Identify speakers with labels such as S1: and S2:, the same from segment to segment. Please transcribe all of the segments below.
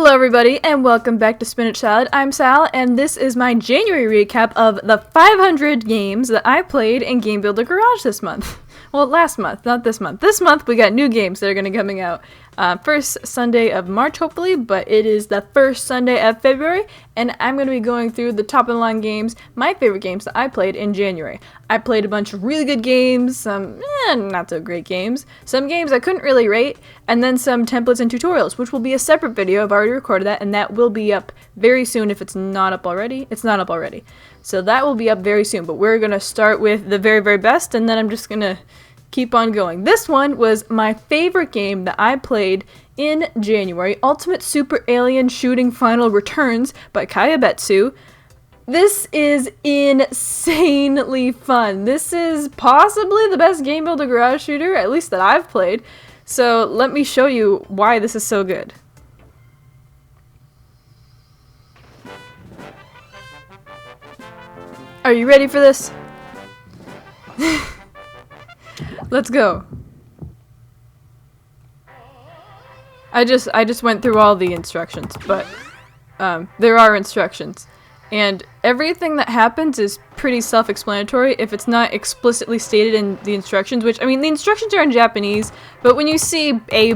S1: Hello everybody and welcome back to Spinach Salad. I'm Sal and this is my January recap of the 500 games that I played in Game Builder Garage this month. Well, last month, not this month. This month we got new games that are going to be coming out first Sunday of March hopefully, but it is the first Sunday of February and I'm going to be going through the top of the line games, my favorite games that I played in January. I played a bunch of really good games, some not so great games, some games I couldn't really rate, and then some templates and tutorials, which will be a separate video. I've already recorded that and that will be up very soon if it's not up already. It's not up already. So that will be up very soon, but we're going to start with the very, very best, and then I'm just going to keep on going. This one was my favorite game that I played in January, Ultimate Super Alien Shooting Final Returns by Kyabetsu. This is insanely fun. This is possibly the best Game Builder Garage shooter, at least that I've played. So let me show you why this is so good. Are you ready for this? Let's go. I just went through all the instructions, but there are instructions. And everything that happens is pretty self-explanatory if it's not explicitly stated in the instructions, which, I mean, the instructions are in Japanese, but when you see A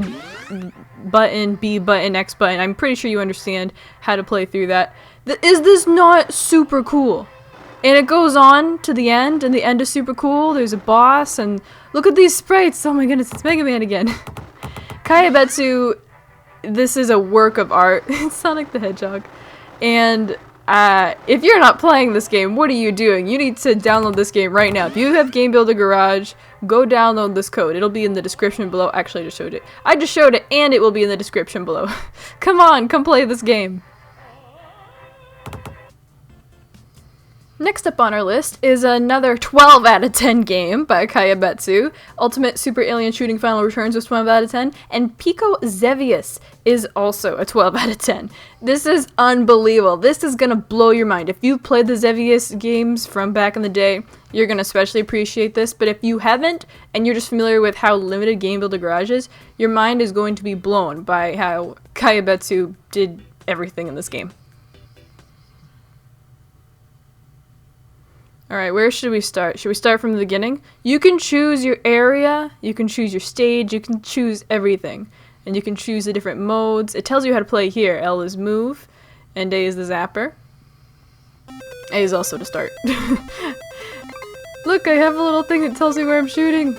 S1: button, B button, X button, I'm pretty sure you understand how to play through that. Is this not super cool? And it goes on to the end, and the end is super cool. There's a boss, and look at these sprites. Oh my goodness, it's Mega Man again. Kyabetsu, this is a work of art. It's Sonic the Hedgehog. And if you're not playing this game, what are you doing? You need to download this game right now. If you have Game Builder Garage, go download this code. It'll be in the description below. Actually, I just showed it. I just showed it, and it will be in the description below. Come on, come play this game. Next up on our list is another 12 out of 10 game by Kyabetsu. Ultimate Super Alien Shooting Final Returns was 12 out of 10, and Pico XEVIOUS is also a 12 out of 10. This is unbelievable. This is gonna blow your mind. If you played the XEVIOUS games from back in the day, you're gonna especially appreciate this, but if you haven't, and you're just familiar with how limited Game Builder Garage is, your mind is going to be blown by how Kyabetsu did everything in this game. Alright, where should we start? Should we start from the beginning? You can choose your area, you can choose your stage, you can choose everything. And you can choose the different modes. It tells you how to play here. L is move, and A is the zapper. A is also to start. Look, I have a little thing that tells me where I'm shooting.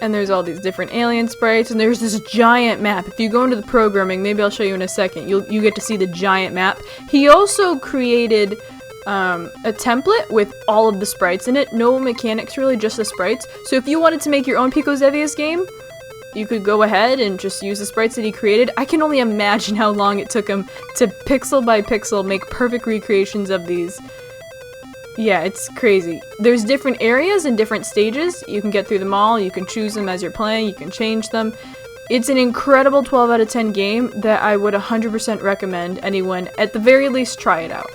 S1: And there's all these different alien sprites, and there's this giant map. If you go into the programming, maybe I'll show you in a second, you get to see the giant map. He also created a template with all of the sprites in it. No mechanics really, just the sprites. So if you wanted to make your own Pico XEVIOUS game, you could go ahead and just use the sprites that he created. I can only imagine how long it took him to pixel by pixel make perfect recreations of these. Yeah, it's crazy. There's different areas and different stages. You can get through them all, you can choose them as you're playing, you can change them. It's an incredible 12 out of 10 game that I would 100% recommend anyone, at the very least, try it out.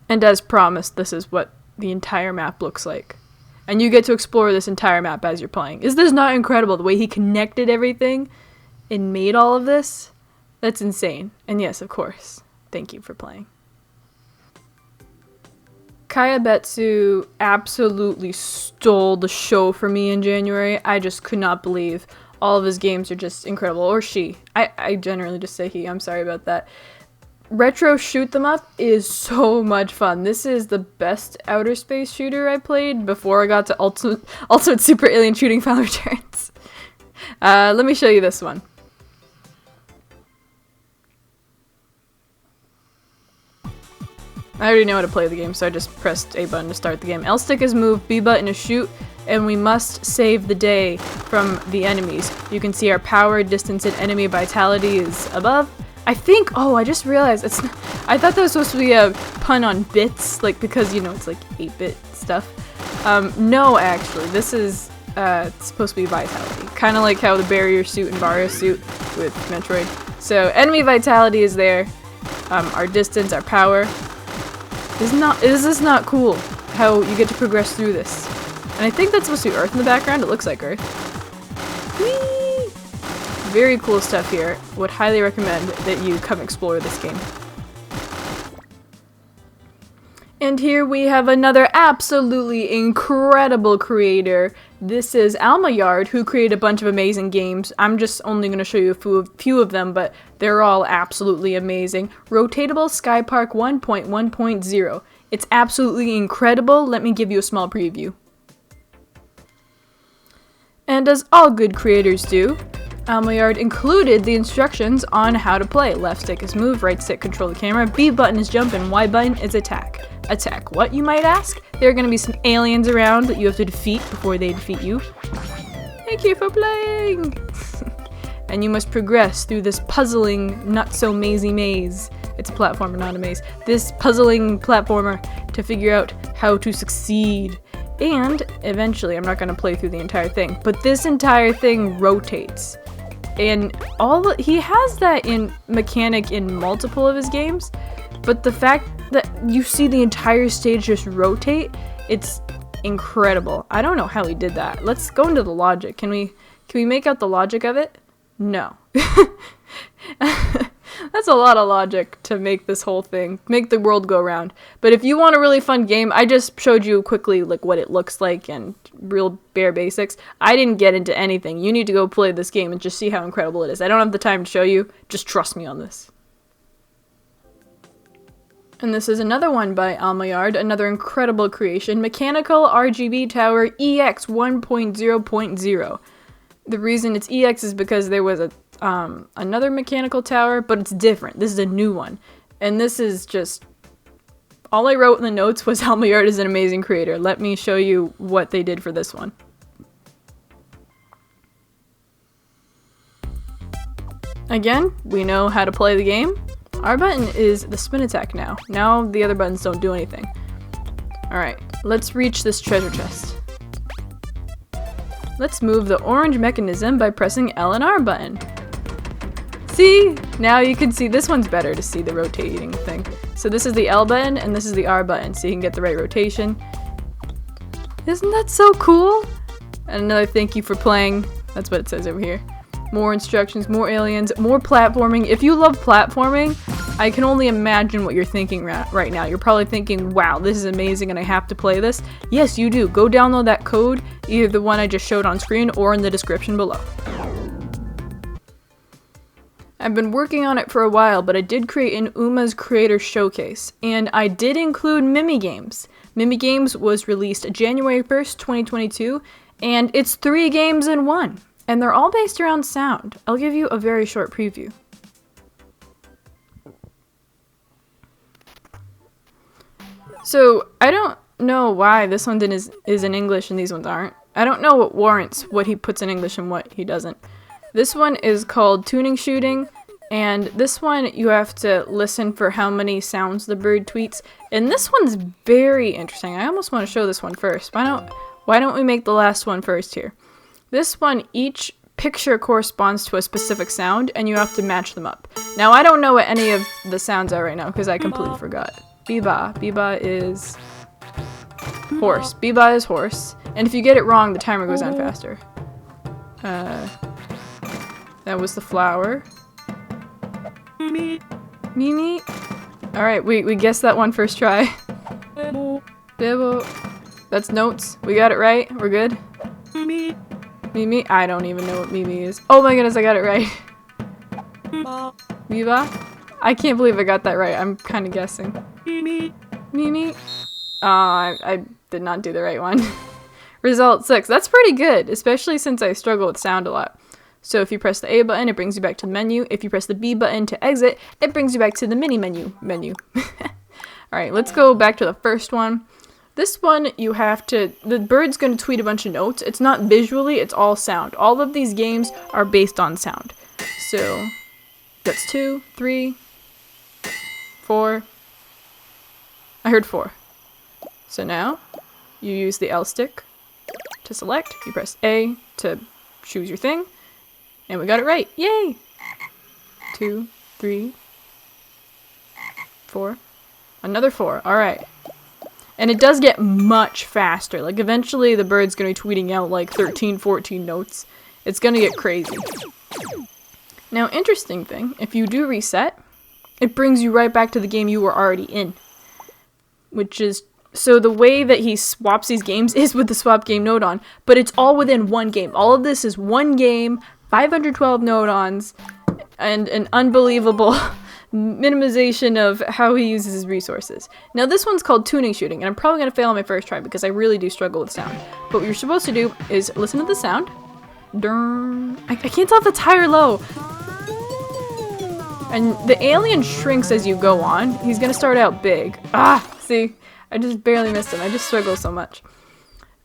S1: And as promised, this is what the entire map looks like. And you get to explore this entire map as you're playing. Is this not incredible? The way he connected everything and made all of this? That's insane. And yes, of course, thank you for playing. Kyabetsu absolutely stole the show for me in January. I just could not believe all of his games are just incredible. Or she. I generally just say he. I'm sorry about that. Retro Shoot 'em Up is so much fun. This is the best outer space shooter I played before I got to Ultimate Super Alien Shooting Final Returns. Let me show you this one. I already know how to play the game, so I just pressed A button to start the game. L stick is move, B button is shoot, and we must save the day from the enemies. You can see our power, distance, and enemy vitality is above. I think, oh, I just realized, it's not, I thought that was supposed to be a pun on bits, like, because, you know, it's like 8-bit stuff. No, actually, this is, it's supposed to be vitality. Kind of like how the barrier suit and Vario suit with Metroid. So, enemy vitality is there, our distance, our power. Is this not cool, how you get to progress through this? And I think that's supposed to be Earth in the background, it looks like Earth. Whee! very cool stuff here. Would highly recommend that you come explore this game. And here we have another absolutely incredible creator. This is Almayard, who created a bunch of amazing games. I'm just only going to show you a few of them, but they're all absolutely amazing. Rotatable Sky Park 1.1.0. It's absolutely incredible. Let me give you a small preview. And as all good creators do, Almayard included the instructions on how to play. Left stick is move, right stick control the camera, B button is jump, and Y button is attack. Attack what, you might ask? There are going to be some aliens around that you have to defeat before they defeat you. Thank you for playing! And you must progress through this puzzling, not-so-mazy maze. It's a platformer, not a maze. This puzzling platformer to figure out how to succeed. And eventually, I'm not going to play through the entire thing, but this entire thing rotates. And he has that in mechanic in multiple of his games, but the fact that you see the entire stage just rotate, it's incredible. I don't know how he did that. Let's go into the logic. Can we make out the logic of it? No. That's a lot of logic to make this whole thing, make the world go round. But if you want a really fun game, I just showed you quickly like what it looks like and real bare basics. I didn't get into anything. You need to go play this game and just see how incredible it is. I don't have the time to show you. Just trust me on this. And this is another one by Almayard, another incredible creation, Mechanical RGB Tower EX 1.0.0. The reason it's EX is because there was another mechanical tower, but it's different. This is a new one. And this is just... all I wrote in the notes was Almayard is an amazing creator. Let me show you what they did for this one. Again, we know how to play the game. Our button is the spin attack now. Now the other buttons don't do anything. Alright, let's reach this treasure chest. Let's move the orange mechanism by pressing L and R button. See? Now you can see this one's better to see the rotating thing. So this is the L button and this is the R button, so you can get the right rotation. Isn't that so cool? And another thank you for playing. That's what it says over here. More instructions, more aliens, more platforming. If you love platforming, I can only imagine what you're thinking right now. You're probably thinking, wow, this is amazing and I have to play this. Yes, you do. Go download that code, either the one I just showed on screen or in the description below. I've been working on it for a while, but I did create an Uma's Creator Showcase, and I did include Mimigames. Mimigames was released January 1st, 2022, and it's 3 games in 1. And they're all based around sound. I'll give you a very short preview. So, I don't know why this one is in English and these ones aren't. I don't know what warrants what he puts in English and what he doesn't. This one is called Tuning Shooting, and this one you have to listen for how many sounds the bird tweets. And this one's very interesting. I almost want to show this one first. Why don't we make the last one first here? This one, each picture corresponds to a specific sound, and you have to match them up. Now, I don't know what any of the sounds are right now, because I completely forgot. Biba. Biba is horse. Biba is horse. And if you get it wrong, the timer goes on faster. That was the flower. Mimi. Alright, we guessed that one first try. Bibo. That's notes. We got it right. We're good. Mimi? I don't even know what Mimi is. Oh my goodness, I got it right. Biba? I can't believe I got that right. I'm kind of guessing. Mimi? I did not do the right one. Result 6. That's pretty good, especially since I struggle with sound a lot. So if you press the A button, it brings you back to the menu. If you press the B button to exit, it brings you back to the mini menu. Alright, let's go back to the first one. This one, you have to... the bird's going to tweet a bunch of notes. It's not visually, it's all sound. All of these games are based on sound. So, that's 2, 3, 4. I heard 4. So now, you use the L stick to select. You press A to choose your thing. And we got it right. Yay! 2, 3, 4. Another 4. Alright. And it does get much faster. Like, eventually the bird's going to be tweeting out, like, 13, 14 notes. It's going to get crazy. Now, interesting thing, if you do reset, it brings you right back to the game you were already in. Which is, so the way that he swaps these games is with the swap game nodon, but it's all within one game. All of this is one game, 512 nodons, and an unbelievable minimization of how he uses his resources. Now this one's called tuning shooting, and I'm probably going to fail on my first try because I really do struggle with sound. But what you're supposed to do is listen to the sound. Durr. I can't tell if it's high or low. And the alien shrinks as you go on. He's going to start out big. See? I just barely missed him. I just struggle so much.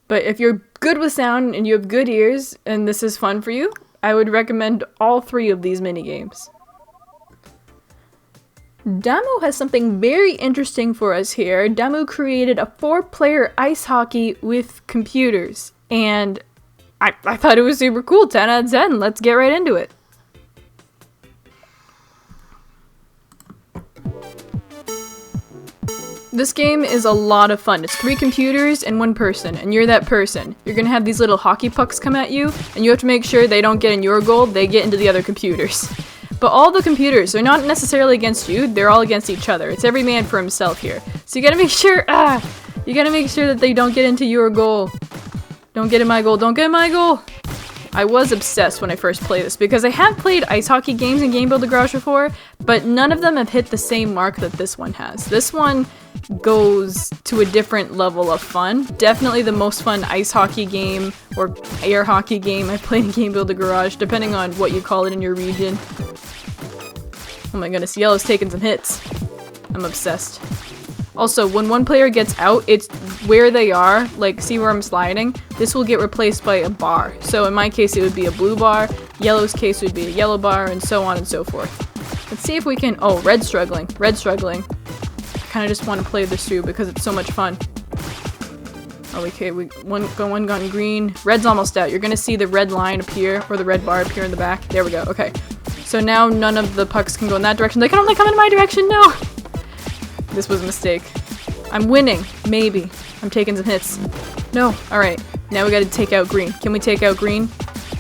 S1: But if you're good with sound and you have good ears and this is fun for you, I would recommend all 3 of these minigames. Damu has something very interesting for us here. Damu created a 4-player ice hockey with computers. And I thought it was super cool. 10 out of 10. Let's get right into it. This game is a lot of fun. It's 3 computers and 1 person, and you're that person. You're gonna have these little hockey pucks come at you, and you have to make sure they don't get in your goal, they get into the other computers. But all the computers, they're not necessarily against you, they're all against each other. It's every man for himself here. So you gotta make sure, you gotta make sure that they don't get into your goal. Don't get in my goal, don't get in my goal! I was obsessed when I first played this, because I have played ice hockey games in Game Builder Garage before, but none of them have hit the same mark that this one has. This one goes to a different level of fun. Definitely the most fun ice hockey game or air hockey game I've played in Game Builder Garage, depending on what you call it in your region. Oh my goodness, Yellow's taking some hits. I'm obsessed. Also, when one player gets out, it's where they are, like, see where I'm sliding? This will get replaced by a bar. So in my case, it would be a blue bar, Yellow's case would be a yellow bar, and so on and so forth. Let's see if we can, oh, Red's struggling. Red's struggling. I kind of just want to play this through because it's so much fun. Oh, okay, one gone green. Red's almost out. You're gonna see the red line appear, or the red bar appear in the back. There we go, okay. So now none of the pucks can go in that direction. They can only come in my direction, no! This was a mistake. I'm winning, maybe. I'm taking some hits. No, alright. Now we gotta take out green. Can we take out green?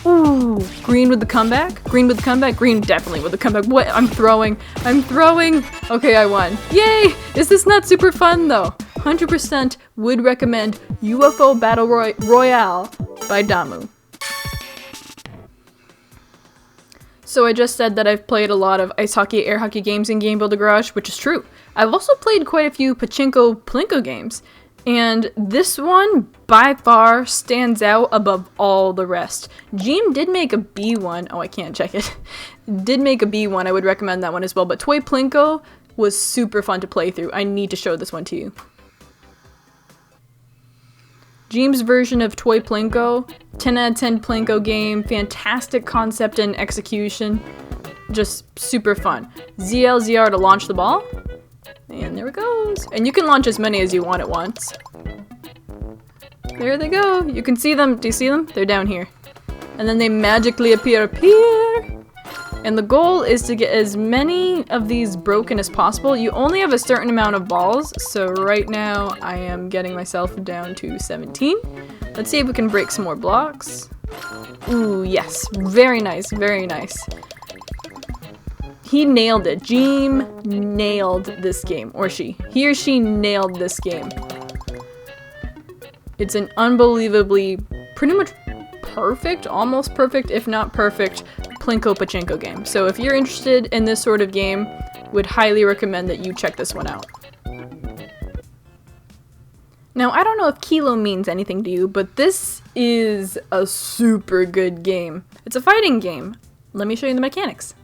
S1: Ooh, green with the comeback? Green with the comeback? Green definitely with the comeback. What? I'm throwing. I'm throwing. Okay, I won. Yay! Is this not super fun though? 100% would recommend UFO Battle Royale by Damu. So I just said that I've played a lot of ice hockey, air hockey games in Game Builder Garage, which is true. I've also played quite a few Plinko games, and this one by far stands out above all the rest. Jeem did make a B one. Oh, I can't check it. Did make a B one. I would recommend that one as well, but Toyplinko was super fun to play through. I need to show this one to you. Jeem's version of Toyplinko, 10 out of 10 Plinko game, fantastic concept and execution, just super fun. ZLZR to launch the ball, and there it goes. And you can launch as many as you want at once. There they go. You can see them. Do you see them? They're down here. And then they magically appear here. And the goal is to get as many of these broken as possible. You only have a certain amount of balls, so right now I am getting myself down to 17. Let's see if we can break some more blocks. Ooh, yes. Very nice, very nice. He nailed it. Jeem nailed this game. Or she. He or she nailed this game. It's an unbelievably, pretty much perfect, almost perfect, if not perfect, Plinko game. So if you're interested in this sort of game, would highly recommend that you check this one out. Now, I don't know if kilo means anything to you, but this is a super good game. It's a fighting game. Let me show you the mechanics.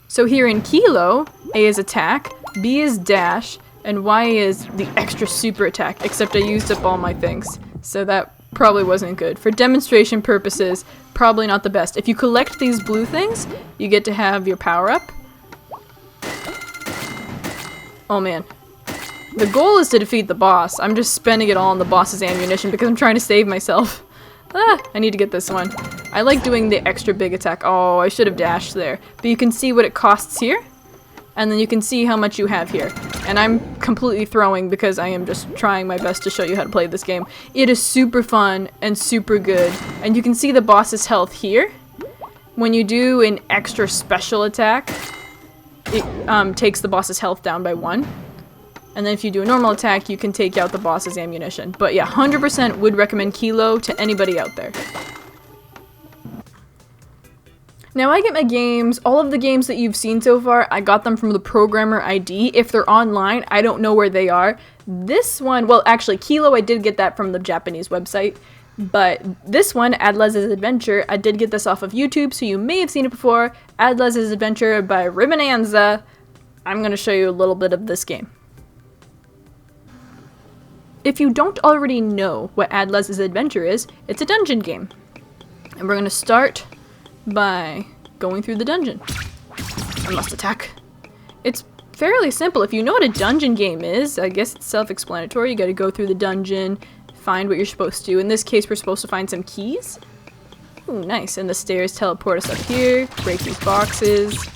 S1: So here in kilo, A is attack, B is dash, and Y is the extra super attack, except I used up all my things. So that probably wasn't good. For demonstration purposes, probably not the best. If you collect these blue things, you get to have your power-up. Oh man. The goal is to defeat the boss. I'm just spending it all on the boss's ammunition because I'm trying to save myself. I need to get this one. I like doing the extra big attack. Oh, I should have dashed there. But you can see what it costs here. And then you can see how much you have here. And I'm completely throwing because I am just trying my best to show you how to play this game. It is super fun and super good. And you can see the boss's health here. When you do an extra special attack, it takes the boss's health down by 1. And then if you do a normal attack, you can take out the boss's ammunition. But yeah, 100% would recommend Kilo to anybody out there. Now I get my games, all of the games that you've seen so far, I got them from the programmer ID. If they're online, I don't know where they are. This one, well actually Kilo, I did get that from the Japanese website. But this one, Adlez's Adventure, I did get this off of YouTube, so you may have seen it before. Adlez's Adventure by Ribbonanza. I'm going to show you a little bit of this game. If you don't already know what Adlez's Adventure is, it's a dungeon game. And we're going to start by going through the dungeon. I must attack. It's fairly simple. If you know what a dungeon game is, I guess it's self-explanatory. You got to go through the dungeon, find what you're supposed to. In this case, we're supposed to find some keys. Ooh, nice. And the stairs teleport us up here, break these boxes.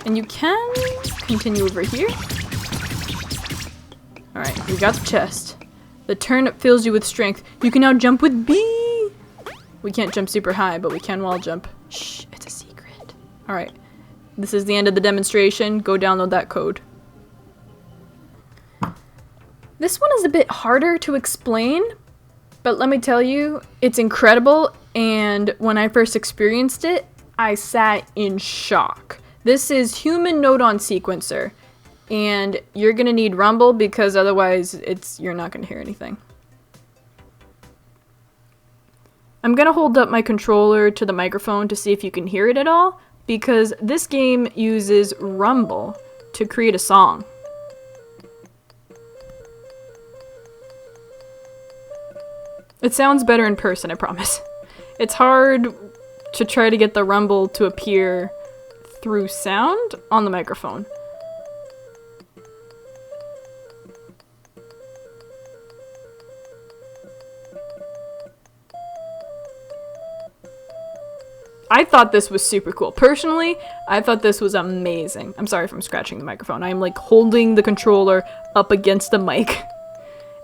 S1: And you can continue over here. Alright, we got the chest. The turnip fills you with strength. You can now jump with B! We can't jump super high, but we can wall jump. Shh, it's a secret. Alright, this is the end of the demonstration. Go download that code. This one is a bit harder to explain, but let me tell you, it's incredible, and when I first experienced it, I sat in shock. This is Human Nodon Sequencer, and you're gonna need Rumble because otherwise you're not gonna hear anything. I'm gonna hold up my controller to the microphone to see if you can hear it at all, because this game uses Rumble to create a song. It sounds better in person, I promise. It's hard to try to get the rumble to appear through sound on the microphone. I thought this was super cool. Personally, I thought this was amazing. I'm sorry if I'm scratching the microphone. I'm like holding the controller up against the mic.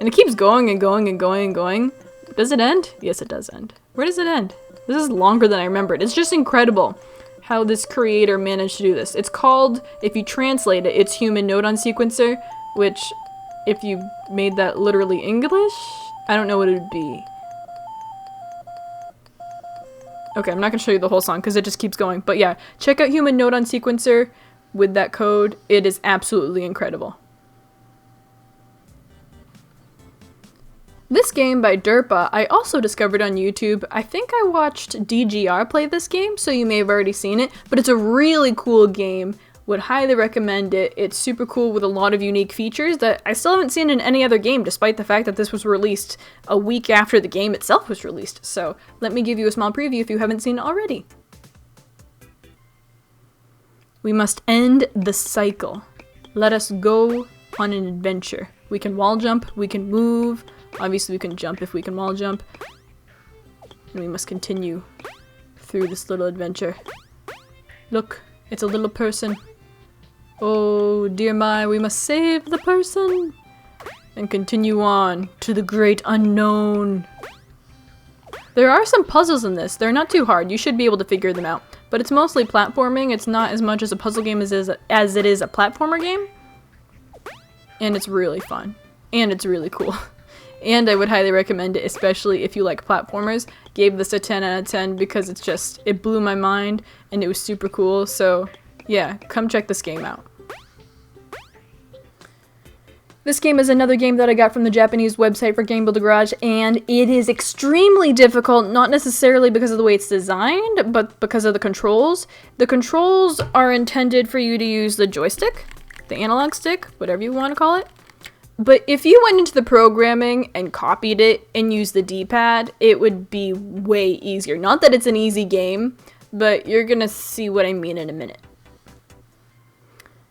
S1: And it keeps going and going and going and going. Does it end? Yes, it does end. Where does it end? This is longer than I remembered. It's just incredible how this creator managed to do this. It's called, if you translate it, it's Human Nodon Sequencer, which, if you made that literally English, I don't know what it would be. Okay, I'm not going to show you the whole song because it just keeps going. But yeah, check out Human Nodon Sequencer with that code. It is absolutely incredible. This game by Durpa, I also discovered on YouTube. I think I watched DGR play this game, so you may have already seen it, but it's a really cool game. Would highly recommend it. It's super cool with a lot of unique features that I still haven't seen in any other game, despite the fact that this was released a week after the game itself was released. So let me give you a small preview if you haven't seen it already. We must end the cycle. Let us go on an adventure. We can wall jump, we can move. Obviously we can jump if we can wall jump. And we must continue through this little adventure. Look, it's a little person. Oh dear my, we must save the person. And continue on to the great unknown. There are some puzzles in this. They're not too hard. You should be able to figure them out. But it's mostly platforming. It's not as much as a puzzle game as it is a platformer game. And it's really fun. And it's really cool. And I would highly recommend it, especially if you like platformers. Gave this a 10 out of 10 because it blew my mind and it was super cool. So yeah, come check this game out. This game is another game that I got from the Japanese website for Game Builder Garage, and it is extremely difficult, not necessarily because of the way it's designed, but because of the controls. The controls are intended for you to use the joystick, the analog stick, whatever you want to call it. But if you went into the programming and copied it and used the D-pad, it would be way easier. Not that it's an easy game, but you're gonna see what I mean in a minute.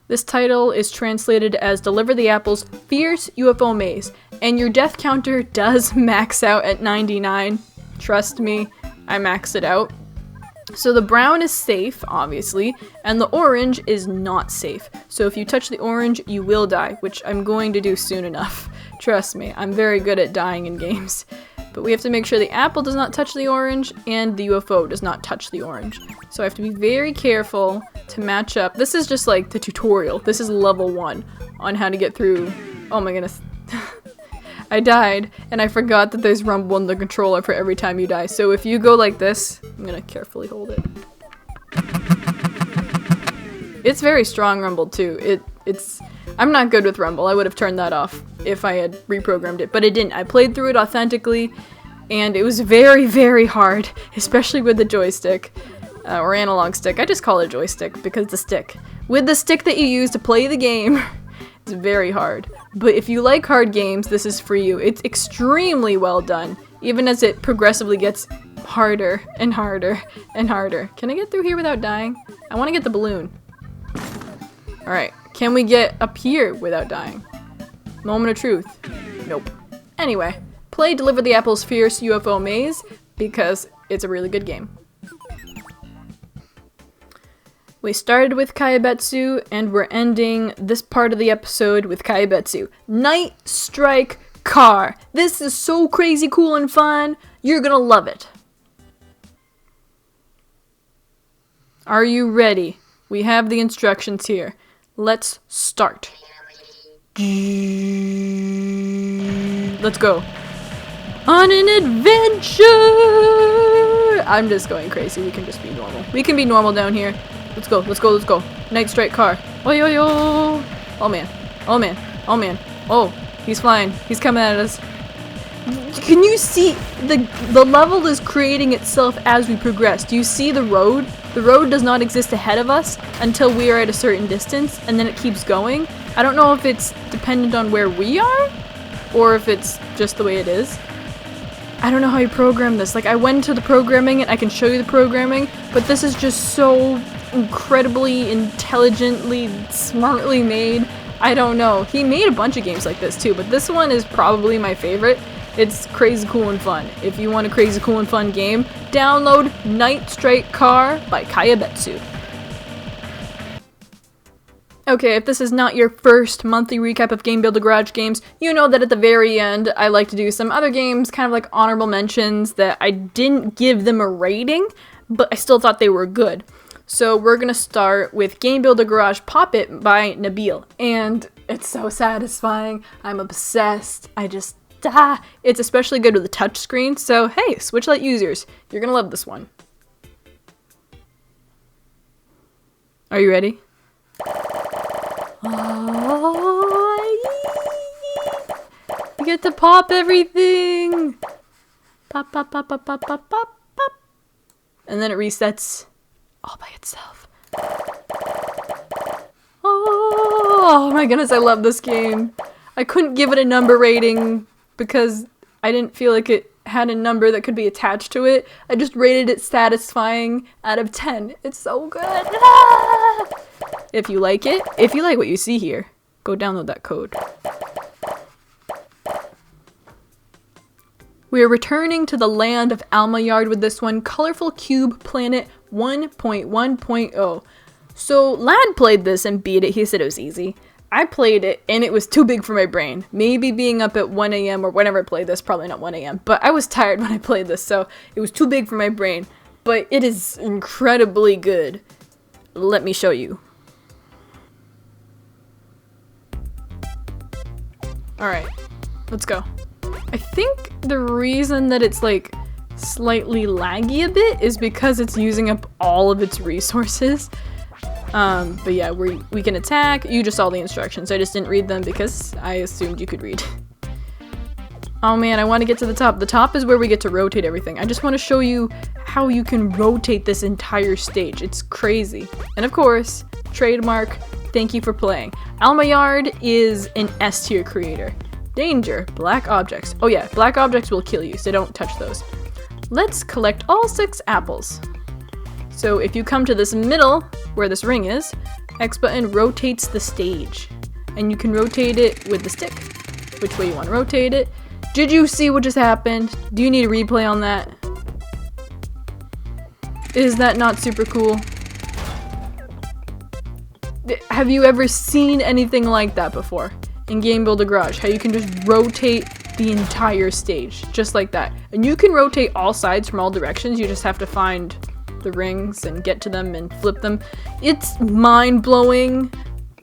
S1: This title is translated as Deliver the Apple's Fierce UFO Maze, and your death counter does max out at 99. Trust me, I maxed it out. So the brown is safe, obviously, and the orange is not safe. So if you touch the orange, you will die, which I'm going to do soon enough. Trust me, I'm very good at dying in games. But we have to make sure the apple does not touch the orange and the UFO does not touch the orange. So I have to be very careful to match up. This is just like the tutorial. This is level 1 on how to get through. Oh my goodness. I died and I forgot that there's rumble in the controller for every time you die. So if you go like this, I'm gonna carefully hold it. It's very strong rumble too. I'm not good with rumble. I would have turned that off if I had reprogrammed it, but it didn't. I played through it authentically and it was very, very hard, especially with the joystick or analog stick. I just call it joystick because it's a stick. With the stick that you use to play the game, it's very hard. But if you like hard games, this is for you. It's extremely well done, even as it progressively gets harder and harder and harder. Can I get through here without dying? I want to get the balloon. Alright, can we get up here without dying? Moment of truth. Nope. Anyway, play Deliver the Apple's Fierce UFO Maze because it's a really good game. We started with Kyabetsu and we're ending this part of the episode with Kyabetsu. Night Strike Car. This is so crazy cool and fun. You're gonna love it. Are you ready? We have the instructions here. Let's start. Let's go. On an adventure! I'm just going crazy. We can just be normal. We can be normal down here. Let's go, let's go, let's go. Night Strike Car. Oh, yo, yo. Oh, man. Oh, man. Oh, man. Oh, he's flying. He's coming at us. Can you see the level is creating itself as we progress? Do you see the road? The road does not exist ahead of us until we are at a certain distance, and then it keeps going. I don't know if it's dependent on where we are, or if it's just the way it is. I don't know how you program this. Like, I went into the programming, and I can show you the programming, but this is just so incredibly, intelligently, smartly made. I don't know. He made a bunch of games like this, too, but this one is probably my favorite. It's crazy cool and fun. If you want a crazy cool and fun game, download Night Strike Car by Kyabetsu. Okay, if this is not your first monthly recap of Game Builder Garage games, you know that at the very end, I like to do some other games, kind of like honorable mentions that I didn't give them a rating, but I still thought they were good. So we're gonna start with Game Builder Garage Pop It by Nabil, and it's so satisfying. I'm obsessed. It's especially good with the touchscreen, so hey, Switchlight users, you're gonna love this one. Are you ready? You get to pop everything! Pop, pop, pop, pop, pop, pop, pop, pop. And then it resets all by itself. Oh my goodness, I love this game. I couldn't give it a number rating because I didn't feel like it had a number that could be attached to it. I just rated it satisfying out of 10. It's so good. Ah! If you like it, if you like what you see here, go download that code. We are returning to the land of Almayard with this one, Colorful Cube Planet 1.1.0. So Lad played this and beat it. He said it was easy. I played it and it was too big for my brain. Maybe being up at 1 a.m. or whenever I played this, probably not 1 a.m. But I was tired when I played this, so it was too big for my brain. But it is incredibly good. Let me show you. Alright, let's go. I think the reason that it's like slightly laggy a bit is because it's using up all of its resources. But yeah, we can attack. You just saw the instructions. I just didn't read them because I assumed you could read. Oh man, I want to get to the top. The top is where we get to rotate everything. I just want to show you how you can rotate this entire stage. It's crazy. And of course, trademark, thank you for playing. Almayard is an S tier creator. Danger, black objects. Oh yeah, black objects will kill you, so don't touch those. Let's collect all 6 apples. So if you come to this middle, where this ring is, X button rotates the stage. And you can rotate it with the stick, which way you want to rotate it. Did you see what just happened? Do you need a replay on that? Is that not super cool? Have you ever seen anything like that before? In Game Builder Garage, how you can just rotate the entire stage, just like that. And you can rotate all sides from all directions, you just have to find the rings and get to them and flip them. It's mind-blowing,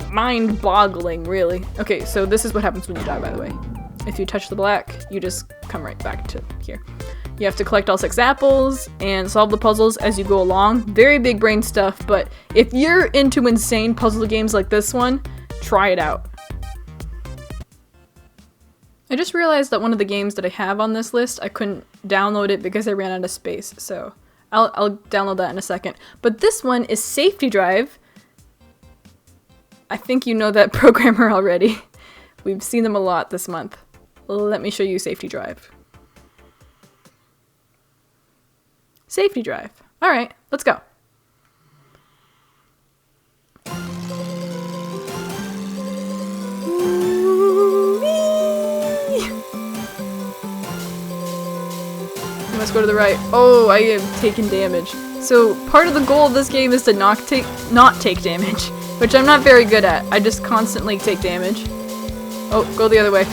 S1: mind-boggling, really. Okay, so this is what happens when you die, by the way. If you touch the black, you just come right back to here. You have to collect all 6 apples and solve the puzzles as you go along. Very big brain stuff, but if you're into insane puzzle games like this one, try it out. I just realized that one of the games that I have on this list, I couldn't download it because I ran out of space, so I'll download that in a second. But this one is Safety Drive. I think you know that programmer already. We've seen them a lot this month. Let me show you Safety Drive. Safety Drive. Alright, let's go. Let's go to the right. Oh, I am taking damage. So part of the goal of this game is to not take damage, which I'm not very good at. I just constantly take damage. Oh, go the other way.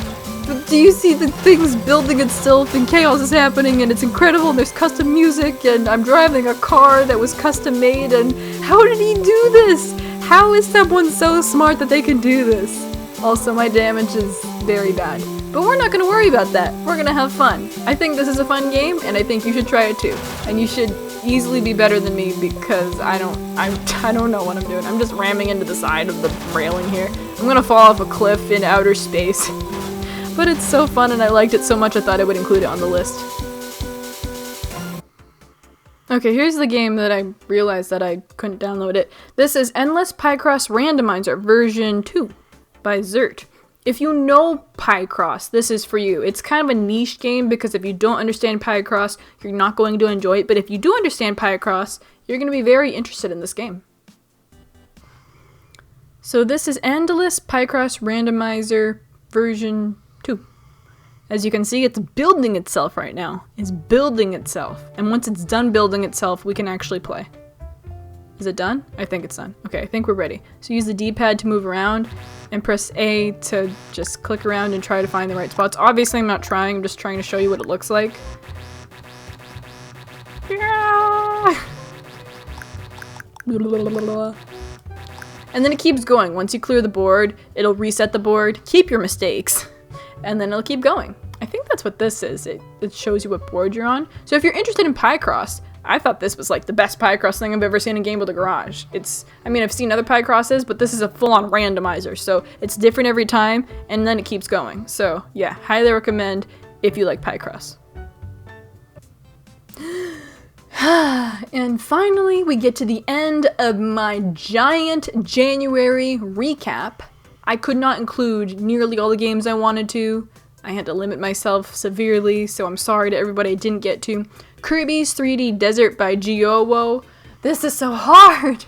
S1: But do you see the things building itself and chaos is happening and it's incredible and there's custom music and I'm driving a car that was custom made and how did he do this? How is someone so smart that they can do this? Also, my damage is very bad. But we're not going to worry about that. We're going to have fun. I think this is a fun game, and I think you should try it too. And you should easily be better than me because I don't know what I'm doing. I'm just ramming into the side of the railing here. I'm going to fall off a cliff in outer space. But it's so fun and I liked it so much I thought I would include it on the list. Okay, here's the game that I realized that I couldn't download it. This is Endless Picross Randomizer version 2 by Zert. If you know Picross, this is for you. It's kind of a niche game because if you don't understand Picross, you're not going to enjoy it. But if you do understand Picross, you're going to be very interested in this game. So this is Endless Picross Randomizer version 2. As you can see, it's building itself right now. It's building itself. And once it's done building itself, we can actually play. Is it done? I think it's done. Okay, I think we're ready. So use the D-pad to move around and press A to just click around and try to find the right spots. Obviously, I'm not trying. I'm just trying to show you what it looks like. Yeah! And then it keeps going. Once you clear the board, it'll reset the board, keep your mistakes, and then it'll keep going. I think that's what this is. It shows you what board you're on. So if you're interested in Picross, I thought this was like the best Picross thing I've ever seen in Game Builder Garage. I mean, I've seen other Picrosses, but this is a full-on randomizer, so it's different every time, and then it keeps going. So yeah, highly recommend if you like Picross. And finally, we get to the end of my giant January recap. I could not include nearly all the games I wanted to. I had to limit myself severely, so I'm sorry to everybody I didn't get to. Kirby's 3D Desert by Giowo. This is so hard!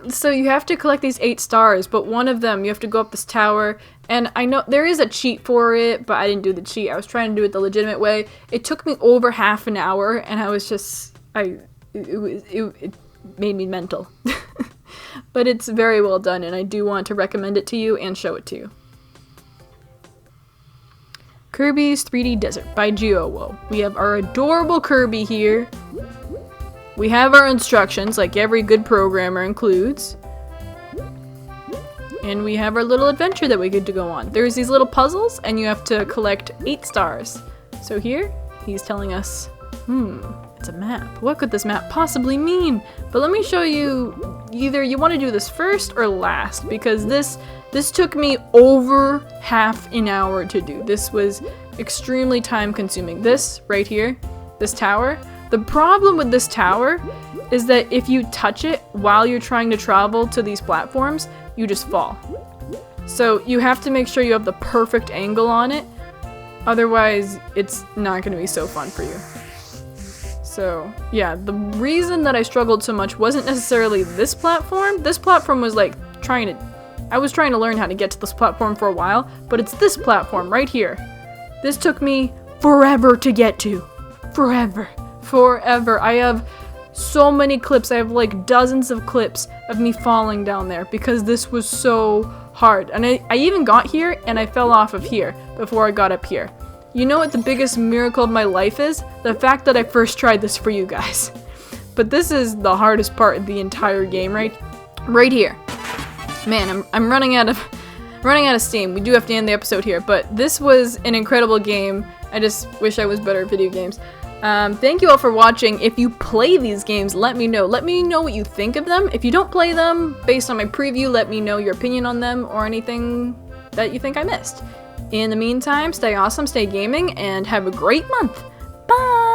S1: So you have to collect these 8 stars, but one of them, you have to go up this tower, and I know there is a cheat for it, but I didn't do the cheat. I was trying to do it the legitimate way. It took me over half an hour, and I was just, it made me mental. But it's very well done, and I do want to recommend it to you and show it to you. Kirby's 3D Desert by Giowo. We have our adorable Kirby here. We have our instructions, like every good programmer includes. And we have our little adventure that we get to go on. There's these little puzzles, and you have to collect 8 stars. So here, he's telling us, it's a map. What could this map possibly mean? But let me show you, either you want to do this first or last, because this took me over half an hour to do. This was extremely time consuming. This right here, this tower, the problem with this tower is that if you touch it while you're trying to travel to these platforms, you just fall. So you have to make sure you have the perfect angle on it, otherwise it's not going to be so fun for you. So yeah, the reason that I struggled so much wasn't necessarily this platform. This platform was like I was trying to learn how to get to this platform for a while, but it's this platform right here. This took me forever to get to. Forever. I have so many clips. I have like dozens of clips of me falling down there because this was so hard. And I even got here and I fell off of here before I got up here. You know what the biggest miracle of my life is? The fact that I first tried this for you guys. But this is the hardest part of the entire game, right here. Man, I'm running out of steam. We do have to end the episode here, but this was an incredible game. I just wish I was better at video games. Thank you all for watching. If you play these games, let me know. Let me know what you think of them. If you don't play them, based on my preview, let me know your opinion on them or anything that you think I missed. In the meantime, stay awesome, stay gaming, and have a great month. Bye!